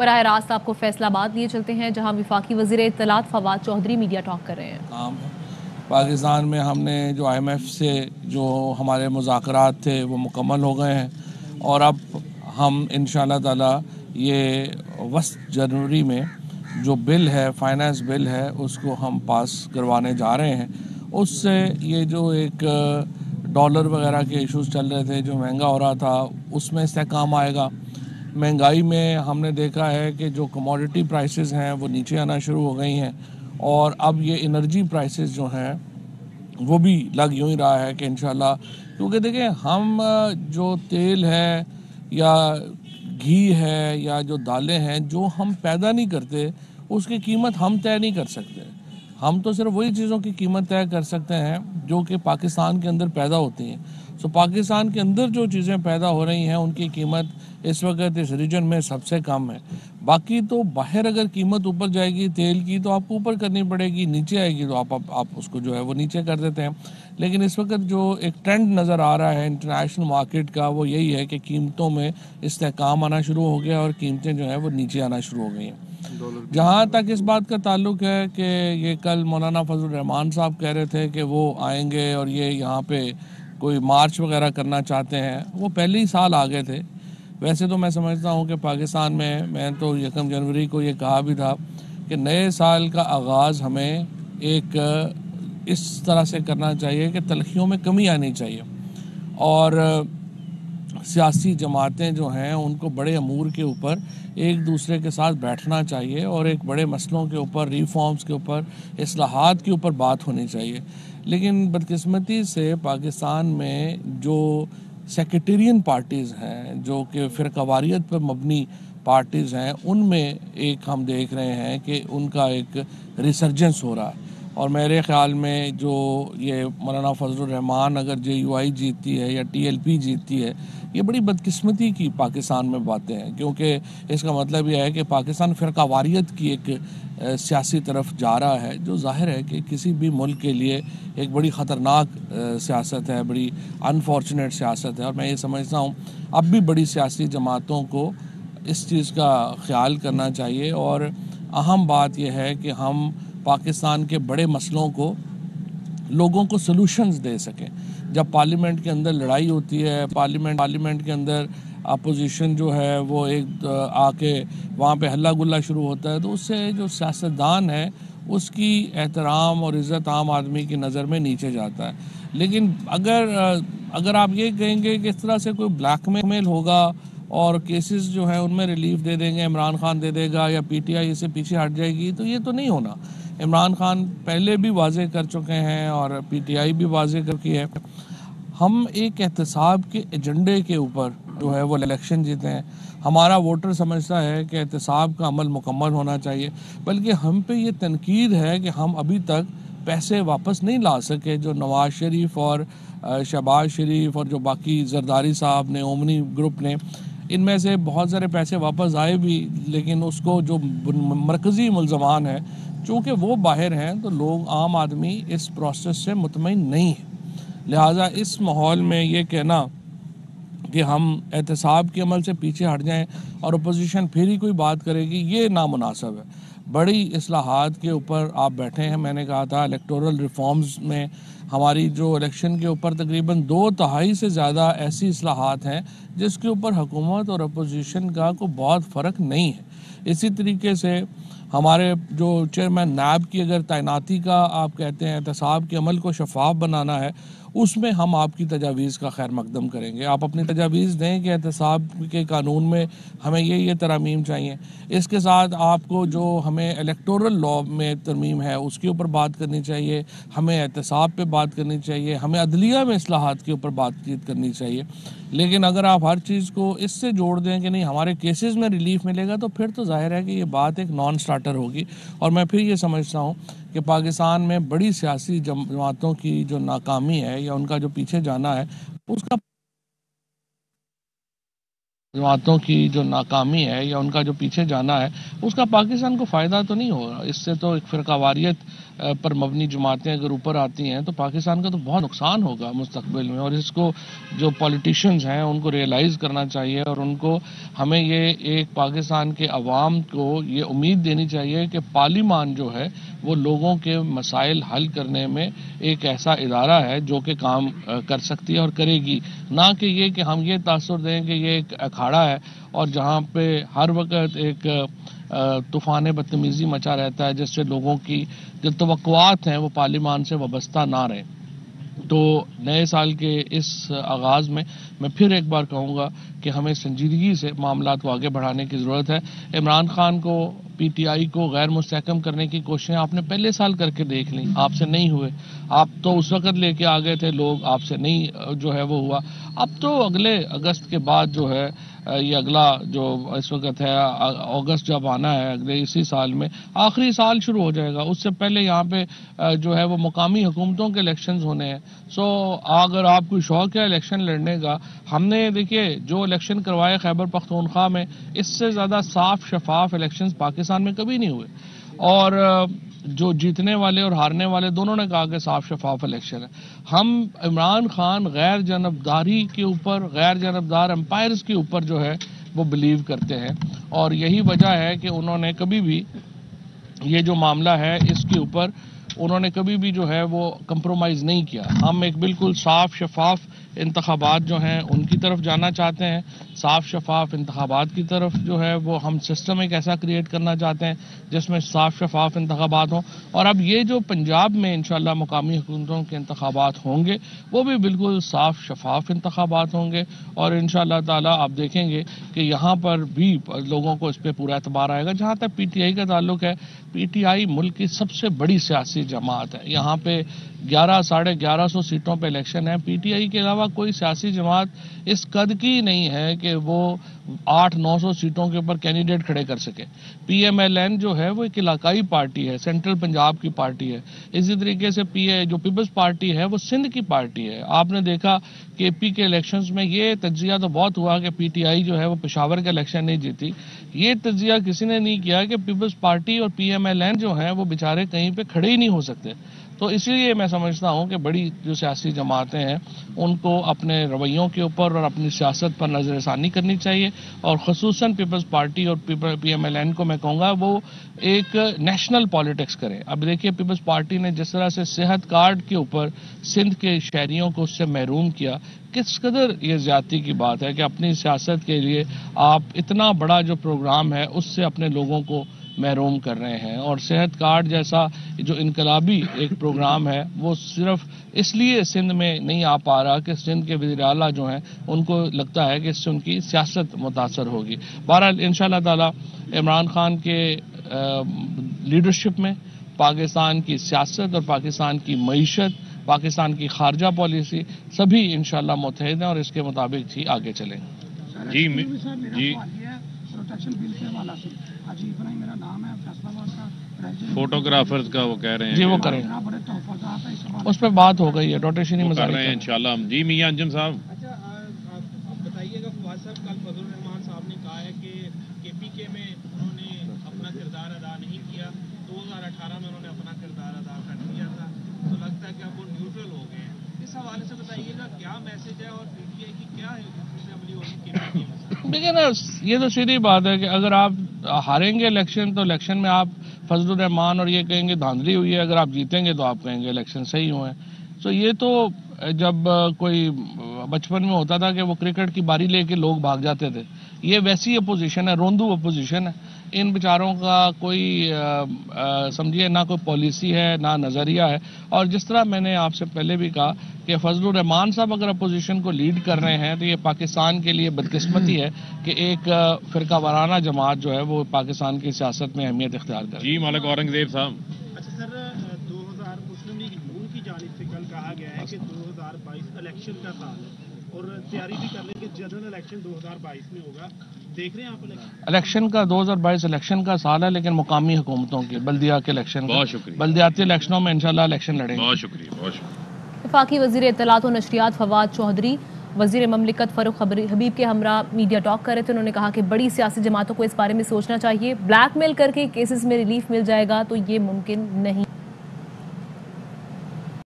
براہ راست آپ کو فیصل آباد لیے چلتے ہیں جہاں وفاقی وزیر اطلاعات فواد چودھری میڈیا ٹاک کر رہے ہیں۔ پاکستان میں ہم نے جو IMF سے جو ہمارے مذاکرات تھے وہ مکمل ہو گئے ہیں، اور اب ہم انشاءاللہ تعالی یہ وسط جنوری میں جو بل ہے، فائنانس بل ہے، اس کو ہم پاس کروانے جا رہے ہیں۔ اس سے یہ جو ایک ڈالر وغیرہ کے ایشوز چل رہے تھے، جو مہنگا ہو رہا تھا، اس میں استحکام آئے گا۔ مہنگائی میں ہم نے دیکھا ہے کہ جو کموڈٹی پرائسز ہیں وہ نیچے آنا شروع ہو گئی ہیں، اور اب یہ انرجی پرائسز جو ہیں وہ بھی لگ یوں ہی رہا ہے کہ انشاءاللہ، کیونکہ دیکھیں ہم جو تیل ہے یا گھی ہے یا جو دالیں ہیں جو ہم پیدا نہیں کرتے، اس کی قیمت ہم طے نہیں کر سکتے۔ ہم تو صرف وہی چیزوں کی قیمت طے کر سکتے ہیں جو کہ پاکستان کے اندر پیدا ہوتی ہیں۔ پاکستان کے اندر جو چیزیں پیدا ہو رہی ہیں ان کی قیمت اس وقت اس ریجن میں سب سے کم ہے۔ باقی تو باہر اگر قیمت اوپر جائے گی تیل کی تو آپ کو اوپر کرنی پڑے گی، نیچے آئے گی تو آپ اس کو جو ہے وہ نیچے کر دیتے ہیں۔ لیکن اس وقت جو ایک ٹرینڈ نظر آ رہا ہے انٹرنیشنل مارکیٹ کا، وہ یہی ہے کہ قیمتوں میں استحکام آنا شروع ہو گیا اور قیمتیں جو ہیں وہ نیچے آنا شروع ہو گئی ہیں۔ جہاں تک اس بات کا تعلق ہے کہ یہ کل مولانا فضل الرحمان صاحب کہہ رہے تھے کہ وہ آئیں گے اور یہ یہاں پہ کوئی مارچ وغیرہ کرنا چاہتے ہیں، وہ پہلے ہی سال آ گئے تھے۔ ویسے تو میں سمجھتا ہوں کہ پاکستان میں تو 1 جنوری کو یہ کہا بھی تھا کہ نئے سال کا آغاز ہمیں ایک اس طرح سے کرنا چاہیے کہ تلخیوں میں کمی آنی چاہیے، اور سیاسی جماعتیں جو ہیں ان کو بڑے امور کے اوپر ایک دوسرے کے ساتھ بیٹھنا چاہیے، اور ایک بڑے مسئلوں کے اوپر، ریفارمز کے اوپر، اصلاحات کے اوپر بات ہونی چاہیے۔ لیکن بدقسمتی سے پاکستان میں جو سیکٹرین پارٹیز ہیں، جو کہ فرقہ واریت پر مبنی پارٹیز ہیں، ان میں ایک ہم دیکھ رہے ہیں کہ ان کا ایک ریسرجنس ہو رہا ہے۔ اور میرے خیال میں جو یہ مولانا فضل الرحمان اگر JUI جیتتی ہے یا TLP جیتتی ہے، یہ بڑی بدقسمتی کی پاکستان میں باتیں ہیں، کیونکہ اس کا مطلب یہ ہے کہ پاکستان فرقہ واریت کی ایک سیاسی طرف جا رہا ہے، جو ظاہر ہے کہ کسی بھی ملک کے لیے ایک بڑی خطرناک سیاست ہے، بڑی انفارچونیٹ سیاست ہے۔ اور میں یہ سمجھتا ہوں اب بھی بڑی سیاسی جماعتوں کو اس چیز کا خیال کرنا چاہیے، اور اہم بات یہ ہے کہ ہم پاکستان کے بڑے مسئلوں کو لوگوں کو سلوشنز دے سکیں۔ جب پارلیمنٹ کے اندر لڑائی ہوتی ہے، پارلیمنٹ کے اندر اپوزیشن جو ہے وہ ایک آ کے وہاں پہ ہلا گلا شروع ہوتا ہے، تو اس سے جو سیاستدان ہے اس کی احترام اور عزت عام آدمی کی نظر میں نیچے جاتا ہے۔ لیکن اگر آپ یہ کہیں گے کہ اس طرح سے کوئی بلیک میل ہوگا اور کیسز جو ہیں ان میں ریلیف دے دیں گے، عمران خان دے دے گا یا PTI اس سے پیچھے ہٹ جائے گی، تو یہ تو نہیں ہونا۔ عمران خان پہلے بھی واضح کر چکے ہیں اور PTI بھی واضح کر کی ہے، ہم ایک احتساب کے ایجنڈے کے اوپر جو ہے وہ الیکشن جیتے ہیں۔ ہمارا ووٹر سمجھتا ہے کہ احتساب کا عمل مکمل ہونا چاہیے، بلکہ ہم پہ یہ تنقید ہے کہ ہم ابھی تک پیسے واپس نہیں لا سکے، جو نواز شریف اور شہباز شریف اور جو باقی زرداری صاحب نے، اومنی گروپ نے، ان میں سے بہت سارے پیسے واپس آئے بھی، لیکن اس کو جو مرکزی ملزمان ہیں چونکہ وہ باہر ہیں، تو لوگ عام آدمی اس پروسیس سے مطمئن نہیں ہے۔ لہٰذا اس ماحول میں یہ کہنا کہ ہم احتساب کے عمل سے پیچھے ہٹ جائیں اور اپوزیشن پھر ہی کوئی بات کرے گی، یہ نامناسب ہے۔ بڑی اصلاحات کے اوپر آپ بیٹھے ہیں، میں نے کہا تھا الیکٹورل ریفارمز میں ہماری جو الیکشن کے اوپر تقریباً 2/3 سے زیادہ ایسی اصلاحات ہیں جس کے اوپر حکومت اور اپوزیشن کا کوئی بہت فرق نہیں ہے۔ اسی طریقے سے ہمارے جو چیئرمین نیب کی اگر تعیناتی کا آپ کہتے ہیں، احتساب کے عمل کو شفاف بنانا ہے، اس میں ہم آپ کی تجاویز کا خیر مقدم کریں گے۔ آپ اپنی تجاویز دیں کہ احتساب کے قانون میں ہمیں یہ ترامیم چاہیے۔ اس کے ساتھ آپ کو جو ہمیں الیکٹورل لا میں ترمیم ہے اس کے اوپر بات کرنی چاہیے، ہمیں احتساب پہ بات کرنی چاہیے، ہمیں عدلیہ میں اصلاحات کے اوپر بات چیت کرنی چاہیے۔ لیکن اگر آپ ہر چیز کو اس سے جوڑ دیں کہ نہیں ہمارے کیسز میں ریلیف ملے گا، تو پھر تو ظاہر ہے کہ یہ بات ایک نان سٹارٹر ہوگی۔ اور میں پھر یہ سمجھتا ہوں کہ پاکستان میں بڑی سیاسی جماعتوں کی جو ناکامی ہے یا ان کا جو پیچھے جانا ہے، اس کا जमातों की जो नाकामी है या उनका जो पीछे जाना है उसका पाकिस्तान को फ़ायदा तो नहीं होगा। इससे तो एक फ़िरकावारियत पर मबनी जमातें अगर ऊपर आती हैं तो पाकिस्तान का तो बहुत नुकसान होगा मुस्तकबिल में, और इसको जो पॉलिटिशियंस हैं उनको रियलाइज़ करना चाहिए और उनको हमें ये एक पाकिस्तान के अवाम को ये उम्मीद देनी चाहिए कि पार्लिमान जो है वो लोगों के मसाइल हल करने में एक ऐसा इदारा है जो कि काम कर सकती है और करेगी, ना कि ये कि हम ये तासुर दें कि ये एक अखाड़ा है और जहाँ पे हर वक्त एक तूफ़ान बदतमीज़ी मचा रहता है जिससे लोगों की जो तवक्कुआत हैं वो पार्लिमान से वाबस्ता ना रहें। तो नए साल के इस आगाज़ में मैं फिर एक बार कहूँगा कि हमें संजीदगी से मामलात को आगे बढ़ाने की ज़रूरत है। इमरान खान को, पीटीआई को गैर मुस्तहकम करने की कोशिशें आपने पहले साल करके देख ली, आपसे नहीं हुए। आप तो उस वक़्त लेके आ गए थे लोग, आपसे नहीं जो है वो हुआ। अब तो अगले अगस्त के बाद जो है ये अगला जो इस वक्त है अगस्त जब आना है अगले इसी साल में आखिरी साल शुरू हो जाएगा, उससे पहले यहाँ पे जो है वो मुकामी हुकूमतों के इलेक्शंस होने हैं। सो अगर आपको शौक है इलेक्शन लड़ने का, हमने देखिए जो इलेक्शन करवाए खैबर पख्तूनख्वा में, इससे ज़्यादा साफ शफाफ इलेक्शंस पाकिस्तान में कभी नहीं हुए, और जो जीतने वाले और हारने वाले दोनों ने कहा कि साफ शफाफ इलेक्शन है। हम इमरान खान गैर जानबदारी के ऊपर, गैर जानबदार एम्पायर्स के ऊपर जो है वो बिलीव करते हैं, और यही वजह है कि उन्होंने कभी भी ये जो मामला है इसके ऊपर उन्होंने कभी भी जो है वो कंप्रोमाइज़ नहीं किया। हम एक बिल्कुल साफ शफाफ इंतखाबात जो हैं उनकी तरफ जाना चाहते हैं, साफ शफाफ इंतखाबात की तरफ जो है वो हम सिस्टम एक ऐसा क्रिएट करना चाहते हैं जिसमें साफ शफाफ इंतखाबात हों। और अब ये जो पंजाब में इंशाल्लाह मुकामी हुकूमतों के इंतखाबात होंगे वो भी बिल्कुल साफ शफाफ इंतखाबात होंगे, और इंशाल्लाह ताला आप देखेंगे कि यहाँ पर भी लोगों को इस पर पूरा एतबार आएगा। जहाँ तक पीटीआई का ताल्लुक है, पीटीआई मुल्क की सबसे बड़ी सियासी जमात है। यहाँ पे 1100-1150 सीटों पे इलेक्शन है। पीटीआई के अलावा कोई सियासी जमात इस कद की नहीं है कि वो 800-900 सीटों के ऊपर कैंडिडेट खड़े कर सके। पीएमएलएन जो है वो एक इलाकाई पार्टी है, सेंट्रल पंजाब की पार्टी है। इसी तरीके से जो पीपल्स पार्टी है वो सिंध की पार्टी है। आपने देखा केपी के इलेक्शंस में ये तज्जिया तो बहुत हुआ कि पीटीआई जो है वो पेशावर का इलेक्शन नहीं जीती। ये तज्जिया किसी ने नहीं किया कि पीपल्स पार्टी और पीएमएलएन जो है वो बेचारे कहीं पे खड़े ही नहीं हो सकते। तो इसलिए मैं समझता हूँ कि बड़ी जो सियासी जमातें हैं उनको अपने रवैयों के ऊपर और अपनी सियासत पर नज़रसानी करनी चाहिए, और ख़ुसूसन पीपल्स पार्टी और पीएमएलएन को मैं कहूँगा वो एक नेशनल पॉलिटिक्स करें। अब देखिए पीपल्स पार्टी ने जिस तरह से सेहत कार्ड के ऊपर सिंध के शहरियों को उससे महरूम किया, किस कदर ये ज़्यादती की बात है कि अपनी सियासत के लिए आप इतना बड़ा जो प्रोग्राम है उससे अपने लोगों को महरूम कर रहे हैं। और सेहत कार्ड जैसा जो इनकलाबी एक प्रोग्राम है वो सिर्फ इसलिए सिंध में नहीं आ पा रहा कि सिंध के वज़ीर आला जो हैं उनको लगता है कि इससे उनकी सियासत मुतासर होगी। बहरहाल इंशाअल्लाह ताला इमरान खान के लीडरशिप में पाकिस्तान की सियासत और पाकिस्तान की मईशत, पाकिस्तान की खारजा पॉलिसी सभी इंशाअल्लाह मुत्तहिद हैं और इसके मुताबिक ही आगे चलेंगे। जी प्रोटेक्शन बिल के हवाला से हाजी इब्राहिम मेरा नाम है, फैसलाबाद का फोटोग्राफर्स का वो कह रहे हैं जी वो करें, बड़े तोहफात है इस हवाले उस पर बात हो गई है, रोटेशन ही कर रहे हैं इंशाल्लाह। जी मियां अंजुम साहब, अच्छा आप बताइएगा, फवाद साहब कल फजल रहमान साहब ने कहा है कि केपीके में उन्होंने अपना किरदार अदा नहीं किया, 2018 में उन्होंने अपना किरदार अदा कर दिया था, तो लगता है कि अब वो न्यूट्रल हो गए हैं। इस हवाले से बताइएगा क्या मैसेज है और पीटीआई की क्या है अमली होगी केपीके में? देखिए ना, ये तो सीधी बात है कि अगर आप हारेंगे इलेक्शन तो इलेक्शन में आप फजलुर रहमान और ये कहेंगे धांधली हुई है, अगर आप जीतेंगे तो आप कहेंगे इलेक्शन सही हुए हैं। तो ये तो जब कोई बचपन में होता था कि वो क्रिकेट की बारी लेके लोग भाग जाते थे, ये वैसी अपोजिशन है, रोंदू अपोजिशन है। इन बेचारों का कोई समझिए ना कोई पॉलिसी है ना नज़रिया है। और जिस तरह मैंने आपसे पहले भी कहा कि फजलुर रहमान साहब अगर अपोजिशन को लीड कर रहे हैं तो ये पाकिस्तान के लिए बदकिस्मती है कि एक फ़िरका वाराना जमात जो है वो पाकिस्तान की सियासत में अहमियत इख्तियार करे। जी मालिक औरंगजेब साहब। अच्छा सर, 2000 मुस्लिम लीग नून की जानिब से कल कहा गया है कि 2022 इलेक्शन का साल है और तैयारी भी कर लेंगे, जनरल इलेक्शन 2022 में होगा। देख रहे हैं आप इलेक्शन का 2022 इलेक्शन का साल है, लेकिन मुकामी हुकूमतों के बल्दिया के इलेक्शन, बहुत शुक्रिया, बल्दियाती इलेक्शनों में इंशाल्लाह इलेक्शन लड़ेंगे। बहुत शुक्रिया, बहुत शुक्रिया। वफाकी वज़ीर इत्तलात और नशरियात फवाद चौधरी وزیر مملکت فاروق حبیب کے ہمراہ میڈیا ٹاک کر رہے تھے. انہوں نے کہا کہ بڑی سیاسی جماعتوں کو اس بارے میں سوچنا چاہیے. بلیک میل کر کے کیسز میں ریلیف مل جائے گا تو یہ ممکن نہیں.